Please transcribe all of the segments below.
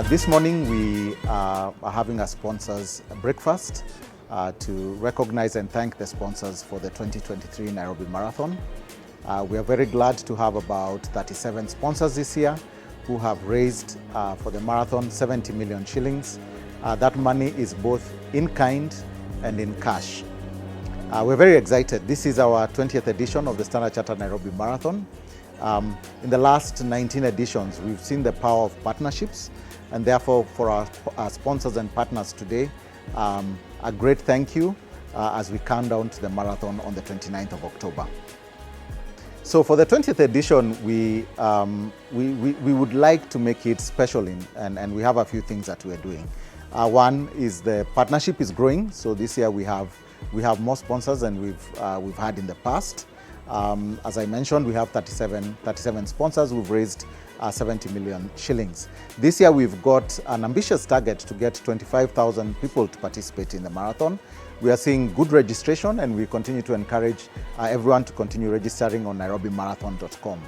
This morning we are having a sponsors breakfast to recognize and thank the sponsors for the 2023 Nairobi Marathon. We are very glad to have about 37 sponsors this year who have raised for the marathon 70 million shillings. That money is both in kind and in cash. We're very excited. This is our 20th edition of the Standard Chartered Nairobi Marathon. In the last 19 editions, we've seen the power of partnerships, and therefore for our sponsors and partners today, a great thank you as we count down to the marathon on the 29th of October. So for the 20th edition, we would like to make it special, and we have a few things that we're doing. One is the partnership is growing, so this year we have more sponsors than we've had in the past. As I mentioned, we have 37 sponsors who've raised 70 million shillings. This year we've got an ambitious target to get 25,000 people to participate in the marathon. We are seeing good registration, and we continue to encourage everyone to continue registering on nairobimarathon.com.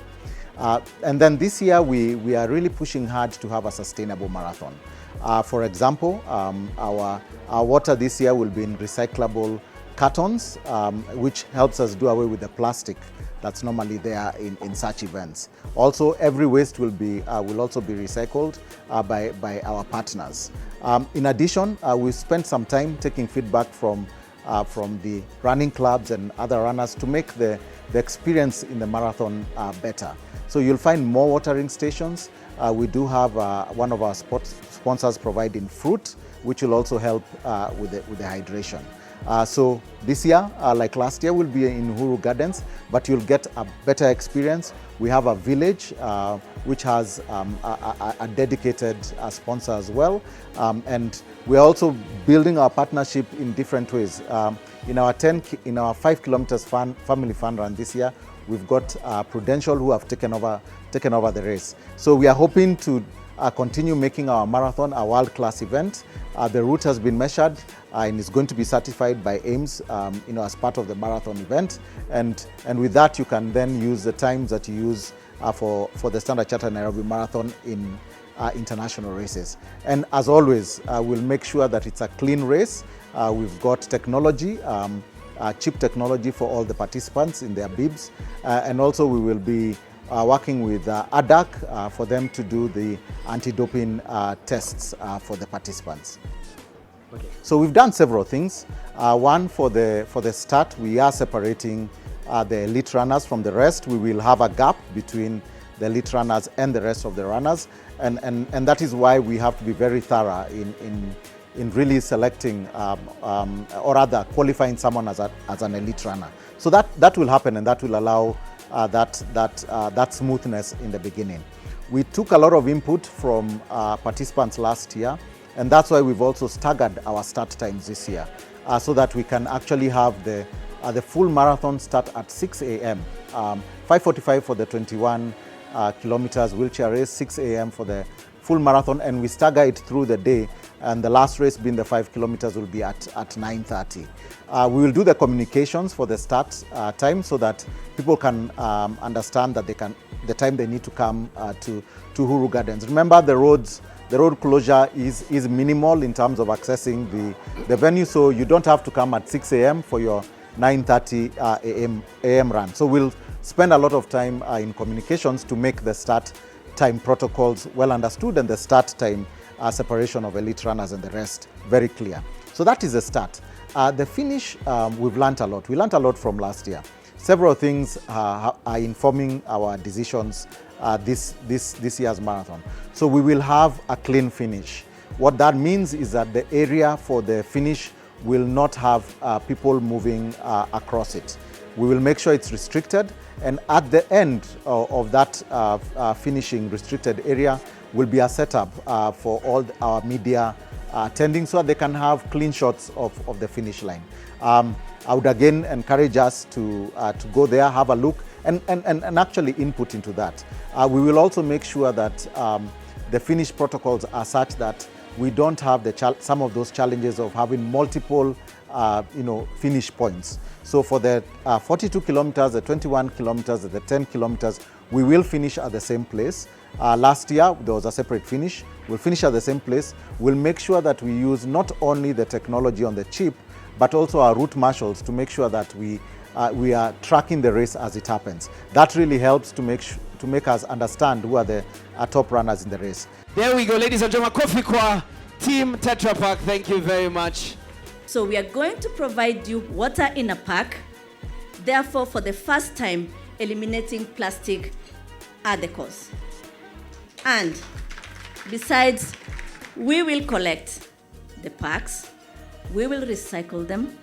And then this year we are really pushing hard to have a sustainable marathon. For example, our water this year will be in recyclable cartons, which helps us do away with the plastic that's normally there in such events. Also, every waste will also be recycled by our partners. In addition, we spent some time taking feedback from the running clubs and other runners to make the experience in the marathon better. So you'll find more watering stations. We do have one of our sponsors providing fruit, which will also help with the hydration. So this year, like last year, we'll be in Uhuru Gardens, but you'll get a better experience. We have a village which has a dedicated sponsor as well. And we're also building our partnership in different ways. In our 5 kilometers family fun run this year, we've got Prudential who have taken over the race. So we are hoping to continue making our marathon a world-class event. The route has been measured and is going to be certified by AIMS, as part of the marathon event. And with that, you can then use the times that you use for the Standard Chartered Nairobi Marathon in international races. And as always, we'll make sure that it's a clean race. We've got technology, cheap technology for all the participants in their bibs. And also we will be working with ADAC for them to do the anti-doping tests for the participants. Okay. So we've done several things. One, for the start, we are separating the elite runners from the rest. We will have a gap between the elite runners and the rest of the runners, and that is why we have to be very thorough in really selecting or rather qualifying someone as an elite runner. So that will happen, and that will allow that smoothness in the beginning. We took a lot of input from participants last year, and that's why we've also staggered our start times this year, so that we can actually have the full marathon start at 6 a.m. 5:45 for the 21 kilometers wheelchair race, 6 a.m. for the full marathon, and we stagger it through the day, and the last race being the 5 kilometers will be at 9:30. We will do the communications for the start time so that people can understand that the time they need to come to Uhuru Gardens. Remember, the road closure is minimal in terms of accessing the venue, so you don't have to come at 6 a.m. for your 9:30 a.m. run. So we'll spend a lot of time in communications to make the start time protocols well understood and the start time separation of elite runners and the rest very clear. So that is the start. The finish, we've learned a lot. We learned a lot from last year. Several things are informing our decisions this year's marathon. So we will have a clean finish. What that means is that the area for the finish will not have people moving across it. We will make sure it's restricted, and at the end of that finishing restricted area will be a setup for all our media attending, so that they can have clean shots of the finish line. I would again encourage us to go there, have a look, and actually input into that. We will also make sure that the finish protocols are such that we don't have some of those challenges of having multiple finish points. So for the 42 kilometers, the 21 kilometers, the 10 kilometers, we will finish at the same place. Last year, there was a separate finish. We'll finish at the same place. We'll make sure that we use not only the technology on the chip, but also our route marshals to make sure that we are tracking the race as it happens. That really helps to make us understand who are the top runners in the race. There we go, ladies and gentlemen. Kofi kwa Team Tetra Pak. Thank you very much. So we are going to provide you water in a pack, therefore for the first time eliminating plastic at the cause. And besides, we will collect the packs, we will recycle them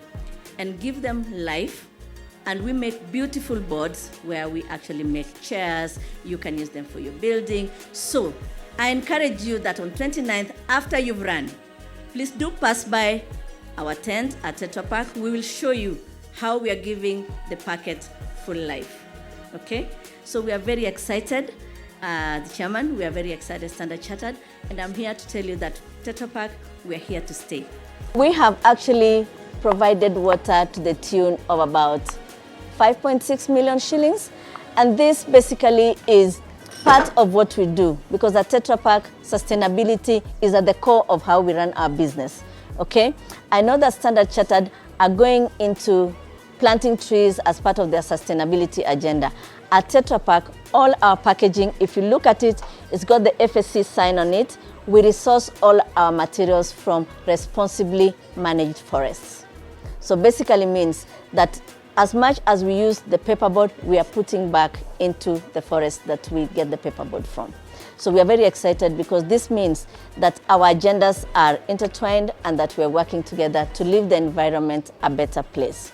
and give them life, and we make beautiful boards where we actually make chairs. You can use them for your building. So I encourage you that on 29th, after you've run, please do pass by our tent at Tetra Pak. We will show you how we are giving the packet full life. Okay? So we are very excited. The chairman, we are very excited, Standard Chartered, and I'm here to tell you that Tetra Pak, we are here to stay. We have actually provided water to the tune of about 5.6 million shillings, and this basically is part of what we do, because at Tetra Pak, sustainability is at the core of how we run our business. Okay, I know that Standard Chartered are going into planting trees as part of their sustainability agenda. At Tetra Pak, all our packaging, if you look at it, it's got the FSC sign on it. We resource all our materials from responsibly managed forests. So basically means that as much as we use the paperboard, we are putting back into the forest that we get the paperboard from. So we are very excited because this means that our agendas are intertwined and that we are working together to leave the environment a better place.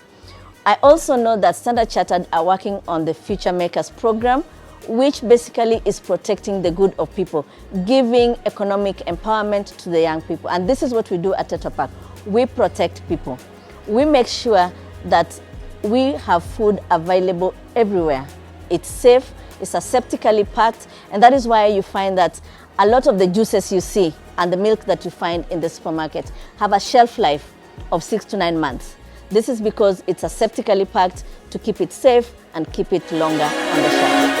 I also know that Standard Chartered are working on the Future Makers program, which basically is protecting the good of people, giving economic empowerment to the young people. And this is what we do at Tetra Pak. We protect people. We make sure that we have food available everywhere. It's safe, it's aseptically packed, and that is why you find that a lot of the juices you see and the milk that you find in the supermarket have a shelf life of 6 to 9 months. This is because it's aseptically packed to keep it safe and keep it longer on the shelf.